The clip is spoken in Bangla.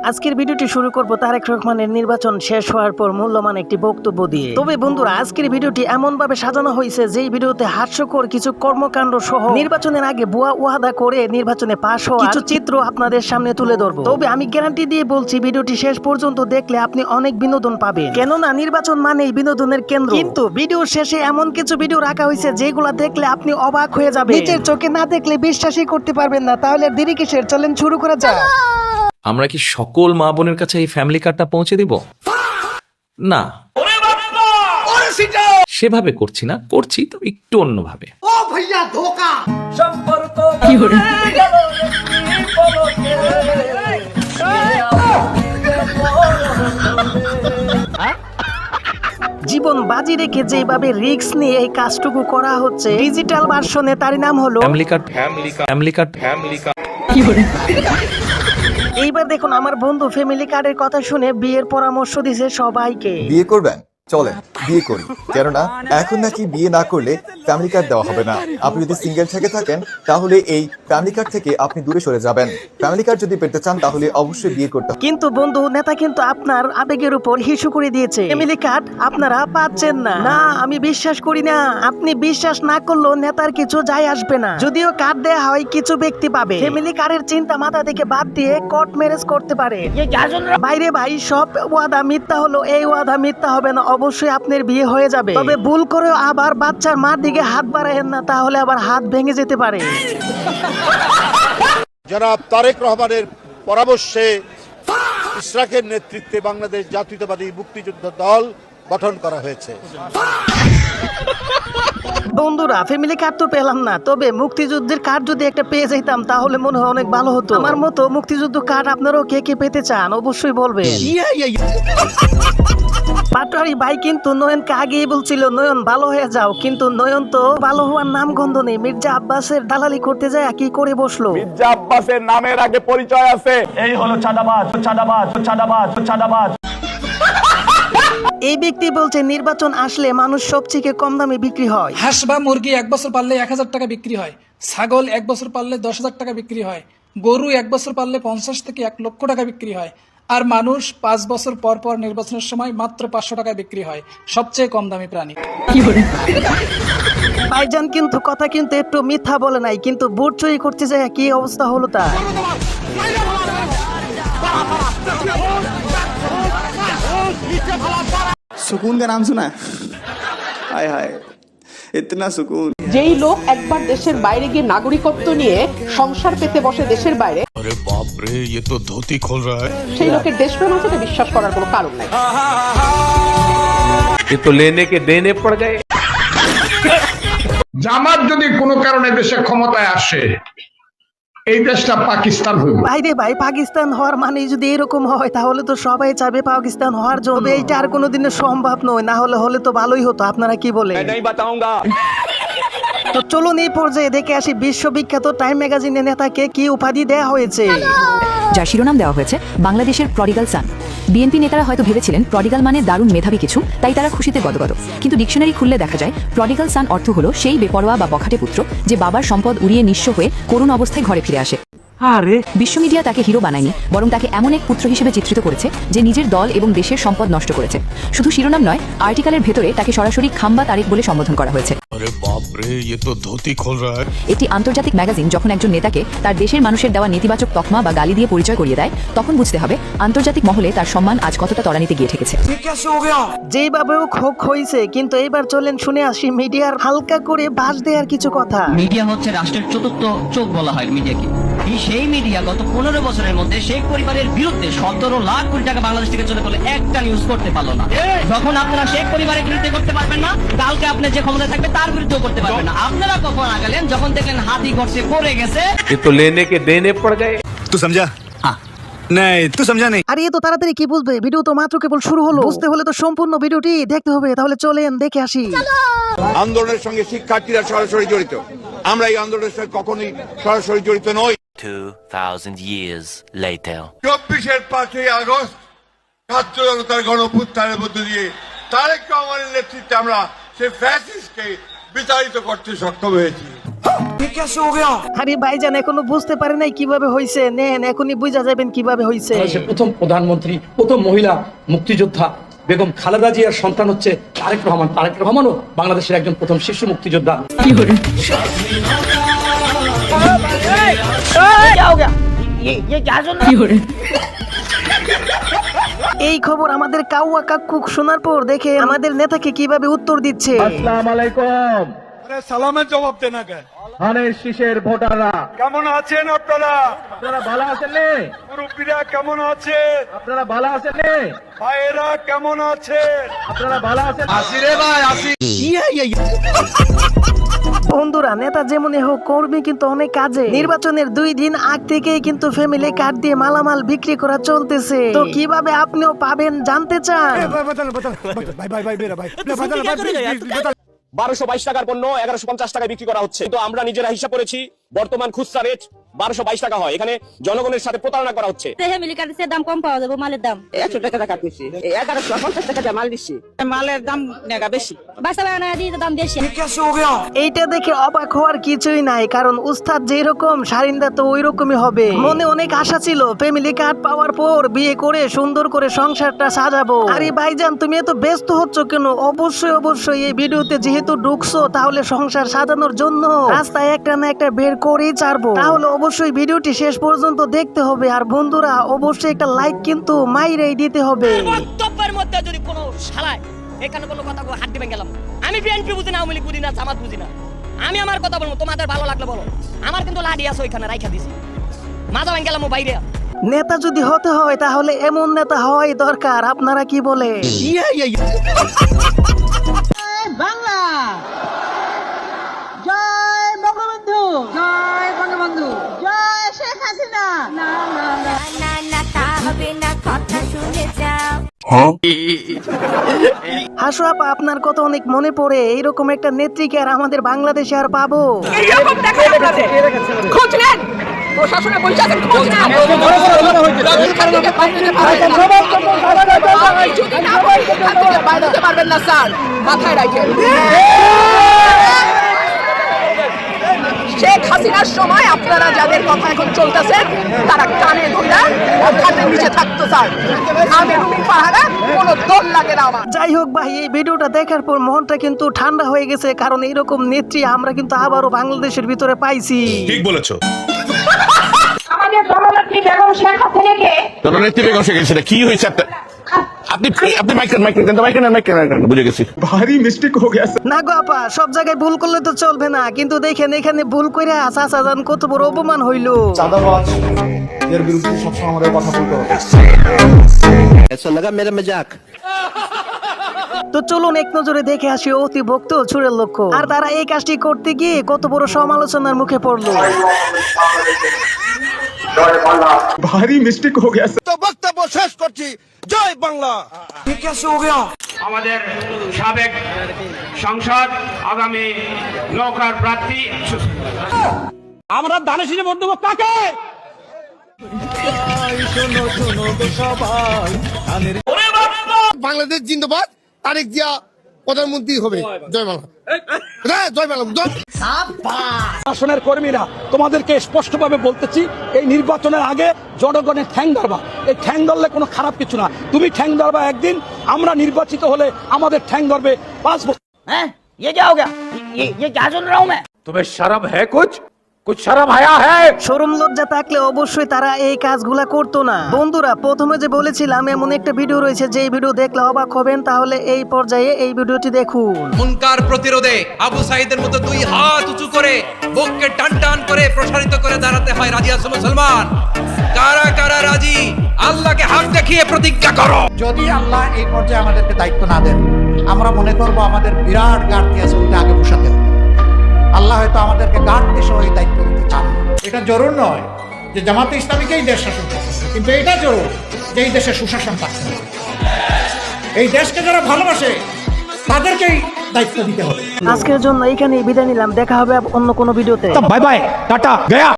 আজকের ভিডিওটি শুরু করব তারেক রহমানের নির্বাচন শেষ হওয়ার পর মূল্যবান একটি বক্তব্য দিয়ে। তবে বন্ধুরা, আজকের ভিডিওটি এমন ভাবে সাজানো হয়েছে যেই ভিডিওতে হাস্যকর কিছু কর্মকাণ্ড সহ নির্বাচনের আগে ভুয়া ওয়াদা করে নির্বাচনে পাশ হওয়া কিছু চিত্র আপনাদের সামনে তুলে ধরবো। তবে আমি গ্যারান্টি দিয়ে বলছি, ভিডিওটি শেষ পর্যন্ত দেখলে আপনি অনেক বিনোদন পাবেন, কেননা নির্বাচন মানেই বিনোদনের কেন্দ্র। কিন্তু ভিডিওর শেষে এমন কিছু ভিডিও রাখা হয়েছে যেগুলা দেখলে আপনি অবাক হয়ে যাবেন, নিজের চোখে না দেখলে বিশ্বাসই করতে পারবেন না। তাহলে দেরি কিসের, চলেন শুরু করা যাক। আমরা কি সকল মা বোনের কাছে এই ফ্যামিলি কার্ডটা পৌঁছে দিব? না, সেভাবে করছি না, করছি তো একটু অন্যভাবে। জীবন বাজি রেখে যেভাবে রিস্ক নিয়ে এই কাজটুকু করা হচ্ছে ডিজিটাল ভার্সনে, তার নাম হলো ফ্যামিলি কার্ড। এইবার দেখুন, আমার বন্ধু ফ্যামিলি কার্ডের কথা শুনে বিয়ের পরামর্শ দিয়েছে সবাইকে। বিয়ে করবেন? চলেন বিয়ে করি, কেননা এখন নাকি বিয়ে না করলে ফ্যামিলি কার্ড দেওয়া হবে না। আপনি যদি সিঙ্গেল থেকে থাকেন তাহলে এই ফ্যামিলি কার্ড থেকে আপনি দূরে সরে যাবেন। ফ্যামিলি কার্ড যদি পেতে চান তাহলে অবশ্যই বিয়ে করতে হবে। কিন্তু বন্ধু, নেতা কিন্তু আপনার আবেগের উপর হিসু করে দিয়েছে। ফ্যামিলি কার্ড আপনারা পাচ্ছেন না। না, আমি বিশ্বাস করি না। আপনি বিশ্বাস না করলেও নেতার কিছু যায় আসবে না। যদিও কার্ড দেয়া হয়, কিছু ব্যক্তি পাবে। ফ্যামিলি কার্ডের চিন্তা মাথা থেকে বাদ দিয়ে কোর্ট ম্যারেজ করতে পারে। বাইরে ভাই, সব ওয়াদা মিথ্যা হলো, এই ওয়াদা মিথ্যা হবে না। অবশ্যই আপনার বিয়ে হয়ে যাবে, তবে ভুল করে আবার বাচ্চার মার দিকে হাত বাড়ায়েন না, তাহলে আবার হাত ভেঙে যেতে পারে। জনাব তারেক রহমানের পরামর্শে ইশরাকের নেতৃত্বে বাংলাদেশ জাতীয়তাবাদী মুক্তিযুদ্ধ দল গঠন করা হয়েছে। বন্ধুরা, ফ্যামিলি কার্ড তো পেলাম না, তবে মুক্তিযুদ্ধের কার্ড যদি একটা পেয়ে যেতাম তাহলে মনে হয় অনেক ভালো হতো। আমার মতো মুক্তিযুদ্ধ কার্ড আপনারাও কে কে পেতে চান অবশ্যই বলবেন। পাটোয়ারি ভাই কিন্তু নয়নকে আগেই বলছিল, নয়ন ভালো হয়ে যাও, কিন্তু নয়ন তো ভালো হওয়ার নাম গন্ধ নেই। মির্জা আব্বাসের দালালি করতে যায় কি করে বসলো। মির্জা আব্বাসের নামের আগে পরিচয় আছে, এই হলো চাঁদাবাজ। এই ব্যক্তি বলছে নির্বাচন আসলে মানুষ সবচেয়ে কম দামে বিক্রি হয়। হাঁস বা মুরগি 1 বছর পাললে 1000 টাকা বিক্রি হয়, ছাগল 1 বছর পাললে 10,000 টাকা বিক্রি হয়, গরু 1 বছর পাললে 50 থেকে 1 লক্ষ টাকা বিক্রি হয়, আর মানুষ 5 বছর পর পর নির্বাচনের সময় মাত্র 500 টাকা বিক্রি হয়। সবচেয়ে কম দামি প্রাণী। ভাইজান কিন্তু কথা কিন্তু একটু মিথ্যা বলে নাই, কিন্তু ভোট চুরি করতে যায় কি অবস্থা হলো তার। सुकून का नाम सुना है? हाय हाय इतना सुकून। যেই লোক একবার দেশের বাইরে গিয়ে নাগরিকত্ব নিয়ে সংসার পেতে বসে দেশের বাইরে, আরে বাপ রে, ये तो धोती खोल रहा है। সেই লোকের দেশপ্রেম আছে, বিশ্বাস করার কোনো কারণ নাই। ये तो लेने के देने पड़ गए। জামাত যদি কোনো কারণে দেশে ক্ষমতায় আসে, এই দেশটা পাকিস্তান হইব। ভাইরে ভাই, পাকিস্তান হওয়ার মানে যদি এরকম হয় তাহলে তো সবাই চাবে পাকিস্তান হওয়ার জন্য। এইটা আর কোনোদিনও সম্ভব নয়, না হলে তো ভালোই হতো। আপনারা কি বলেন? তো চলুন এই পর্যায়ে দেখে আসি বিশ্ববিখ্যাত টাইম ম্যাগাজিনের নেতাকে কি উপাধি দেয়া হয়েছে। যার শিরোনাম দেওয়া হয়েছে বাংলাদেশের প্রডিগাল সান। বিএনপি নেতারা হয়তো ভেবেছিলেন প্রডিগাল মানে দারুণ মেধাবী কিছু, তাই তারা খুশিতে গদগদ। কিন্তু ডিকশনারি খুললে দেখা যায় প্রডিগাল সান অর্থ হলো সেই বেপরোয়া বা বখাটে পুত্র যে বাবার সম্পদ উড়িয়ে নিঃস্ব হয়ে করুণ অবস্থায় ঘরে ফিরে আসে। বিশ্ব মিডিয়া তাকে হিরো বানায়নি, বরং তাকে এমন এক পুত্র হিসেবে চিত্রিত করেছে যে নিজের দল এবং দেশের সম্পদ নষ্ট করেছে। শুধু শিরোনাম নয়, আর্টিকেলের ভেতরে তাকে সরাসরি খাম্বা তারেক বলে সম্বোধন করা হয়েছে। अरे बाप रे, ये तो धोती खोल रहा है। একটি আন্তর্জাতিক ম্যাগাজিন যখন একজন নেতাকে তার দেশের মানুষের দেওয়া নেতিবাচক তকমা বা গালি দিয়ে পরিচয় করিয়ে দেয়, তখন বুঝতে হবে আন্তর্জাতিক মহলে তার সম্মান আজ কতটা তলানিতে গিয়ে ঠেকেছে। যেভাবে হোক হয়েছে, কিন্তু এবার চলেন শুনে আসি মিডিয়ার হালকা করে বাস দেওয়ার কিছু কথা। মিডিয়া হচ্ছে রাষ্ট্রের চতুর্থ চোখ বলা হয় মিডিয়াকে। সেই মিডিয়া গত 15 বছরের মধ্যে শেখ পরিবারের বিরুদ্ধে 17 লাখ কোটি টাকা বাংলাদেশ থেকে চলে গেলে একটা নিউজ করতে পারলো না। যখন আপনারা শেখ পরিবারের বিরুদ্ধে করতে পারবেন না, কালকে আপনি যে ক্ষমতা থাকবে তার বিরুদ্ধেও করতে পারবেন না। আপনারা কখন আগালেন? যখন দেখলেন হাতি ঘটছে পড়ে গেছে। ये तो लेने के देने पड़ गए। तू समझा? हाँ नहीं, तू समझा नहीं। আরে এত তাড়াতাড়ি কি বুঝবে? ভিডিও তো মাত্র কেবল শুরু হলো। বুঝতে হলে তো সম্পূর্ণ ভিডিওটি দেখতে হবে। তাহলে চলেন দেখে আসি। আন্দোলনের সঙ্গে শিক্ষার্থীরা সরাসরি জড়িত, আমরা এই আন্দোলনের সঙ্গে কখনোই সরাসরি জড়িত নই। 2000 years later 24 আগস্ট ছাত্র জনতার গণঅভ্যুত্থানের মধ্য দিয়ে তারেক রহমানের নেতৃত্বে আমরা সেই ফ্যাসিস্টকে বিতাড়িত করতে সক্ষম হয়েছি। আরে ভাইজান এখনো বুঝতে পারে নাই কিভাবে হইছে, নেন এখনই বুঝা যাবেন কিভাবে হইছে। প্রথম প্রধানমন্ত্রী, প্রথম মহিলা মুক্তিযোদ্ধা বেগম খালেদা জিয়ার সন্তান হচ্ছে তারেক রহমান। তারেক রহমানও বাংলাদেশের একজন প্রথম শিশু মুক্তিযোদ্ধা। এই খবর আমাদের কাউয়া কাকু শোনার পর দেখে আমাদের নেতাকে কিভাবে উত্তর দিচ্ছে। আসসালামু আলাইকুম। সালামের জবাব দেন আগে। ধানের শীষের ভোটাররা কেমন আছেন আপনারা? আপনারা ভালো আছেন? মুরব্বীরা কেমন আছে? আপনারা ভালো আছেন? ভাইয়েরা কেমন আছে? আপনারা ভালো আছেন? বন্ধুরা, নেতা যেমনই হোক কর্মী কিন্তু অনেক কাজে। নির্বাচনের 2 দিন আগ থেকেই কিন্তু ফ্যামিলি কার্ড দিয়ে মালামাল বিক্রি করা চলতেছে। তো কিভাবে আপনিও পাবেন জানতে চান? 1222 টাকার পণ্য 1150 টাকায় বিক্রি করা হচ্ছে। তো আমরা নিজেরা হিসাব করেছি, বর্তমান খুচরা রেট 1222 টাকা হয়। এখানে জনগণের সাথে প্রতারণা করা হচ্ছে। ফ্যামিলি কার্ডের দাম কম পাওয়া যাবে, মালের দাম 100 টাকা কাটছি, 1150 টাকা দিয়ে মাল দিচ্ছি, মালের দাম নেগা বেশি, বাসা বানায় দিয়ে দাম বেশি। এইটা দেখে অবাক হওয়ার কিছুই নাই, কারণ উস্তাদ যেরকম সারিন্দা তো ওই রকমই হবে। মনে অনেক আশা ছিল ফ্যামিলি কার্ড পাওয়ার পর বিয়ে করে সুন্দর করে সংসারটা সাজাবো। আরে ভাইজান তুমি এত ব্যস্ত হচ্ছ কেন? অবশ্যই এই ভিডিওতে যেহেতু ঢুকছো তাহলে সংসার সাজানোর জন্য রাস্তায় একটা না একটা বের করেই ছাড়বো। তাহলে অবশ্যই ভিডিওটি শেষ পর্যন্ত দেখতে হবে। আর বন্ধুরা অবশ্যই একটা লাইক কিন্তু মাইরেই দিতে হবে। বক্তব্যের মধ্যে যদি কোনো শালায় এখানে কোনো কথা হাত দিবেন গেলাম, আমি বিএনপি বুঝি না, আওয়ামী লীগ বুঝি না, জামাত বুঝি না, আমি আমার কথা বলবো, তোমাদের ভালো লাগলে বলো। আমার কিন্তু লাডি আছে ওইখানে রাইখা দিছি, মাজা ভাঙ গেলাম বাইরে। নেতা যদি হতে হয় তাহলে এমন নেতা হওয়াই দরকার। আপনারা কি বলে? বাংলা জয় বঙ্গবন্ধু, জয় বঙ্গবন্ধু, জয় শেখ হাসিনা। না না না না না, তা হবে না, কথা শুনে যাও। হাসু আপা, আপনার কথা অনেক মনে পড়ে। এইরকম একটা নেত্রীকে আর আমাদের বাংলাদেশে আর পাবো? খোঁজ নেন, প্রশাসনে বসে আছেন, খোঁজ নেন। বাইরে পারবেন না স্যার, মাথায় রাখেন। শেখ হাসিনার সময় আপনারা যাদের কথা এখন চলতেছেন তারা কানে ধইরা খাটের নিচে থাকতো স্যার। আমি রুমিন পাহারা, কোনো দল লাগে না আমার। যাই হোক ভাই, এই ভিডিওটা দেখার পর মনটা কিন্তু ঠান্ডা হয়ে গেছে, কারণ এইরকম নেত্রী আমরা কিন্তু আবারও বাংলাদেশের ভিতরে পাইছি। ঠিক বলেছো। আমাদের জননেত্রী বেগম শেখ হাসিনাকে, জননেত্রী বেগম শেখ হাসিনা কি হয়েছে? আপনি মাইক বুঝে গেছি। ভারী মিস্টেক হয়ে গেছে। না গো আপা, সব জায়গায় ভুল করলে তো চলবে না, কিন্তু দেখেন এখানে ভুল করে চাচা জান কত বড় অপমান হইলো। চাঁদাবাজ এর বিরুদ্ধে সবসময় আমাদের কথা বলতে হবে। মেরা মজাক। তো চলুন এক নজরে দেখে আসি অতি ভক্ত চুরের লক্ষ্য, আর তারা এই কাজটি করতে গিয়ে কত বড় সমালোচনার মুখে পড়লো। ভারী মিস্টেক হয়ে গেছে। তো বক্তব্য শেষ করছি। জয় বাংলা। আমাদের সাবেক সংসদ আগামী নৌকার প্রার্থী, আমরা ধানের শীষে ভোট দেবো কাকে? বাংলাদেশ জিন্দাবাদ, তারেক জিয়া প্রধানমন্ত্রী হবে। জয় বাংলা। জয় বাংলা। শাসনের কর্মীরা তোমাদেরকে স্পষ্টভাবে বলতেছি, এই নির্বাচনের আগে জনগণের ঠ্যাং ধরবা। এই ঠ্যাং ধরলে কোনো খারাপ কিছু না। তুমি ঠ্যাং ধরবা একদিন, আমরা নির্বাচিত হলে আমাদের ঠ্যাং ধরবে 5 বছর। হ্যাঁ, ये क्या हो गया? ये क्या सुन रहा हूं मैं? तुम्हें शर्म है? कुछ शर्म आया है? শরম লজ্জা থাকলে অবশ্যই তারা এই কাজগুলা করতো না। বন্ধুরা, প্রথমে যে বলেছিলাম এমন একটা ভিডিও রয়েছে যে ভিডিও দেখলে অবাক হবেন, তাহলে এই পর্যায়ে এই ভিডিওটি দেখুন। মুনকার প্রতিরোধে আবু সাঈদের মতো 2 হাত উঁচু করে বুককে টান টান করে প্রসারিত করে দাঁড়াতে হয়। রাজি আছো মুসলমান? কারা কারা রাজি? আল্লাহকে হাত দেখিয়ে প্রতিজ্ঞা করো। যদি আল্লাহ এই পর্যায়ে আমাদেরকে দায়িত্ব না দেন, আমরা মনে করবো আমাদের বিরাট ঘাটতি আছে, ওটা আগে বসাতে হবে। আল্লাহ হয়তো আমাদেরকে ঘাটতি সহ এই দায়িত্ব দিতে চান। এটা জরুর নয় যে জামাতে ইসলামীকেই দেশ শাসন করতে হবে, কিন্তু এটা জরুর যে এই দেশে সুশাসন থাকতে হবে। এই দেশকে যারা ভালোবাসে তাদেরকেই দায়িত্ব দিতে হবে। আজকের জন্য এখানেই বিদায় নিলাম, দেখা হবে অন্য কোনো ভিডিওতে। Bye bye, tata, Gaya.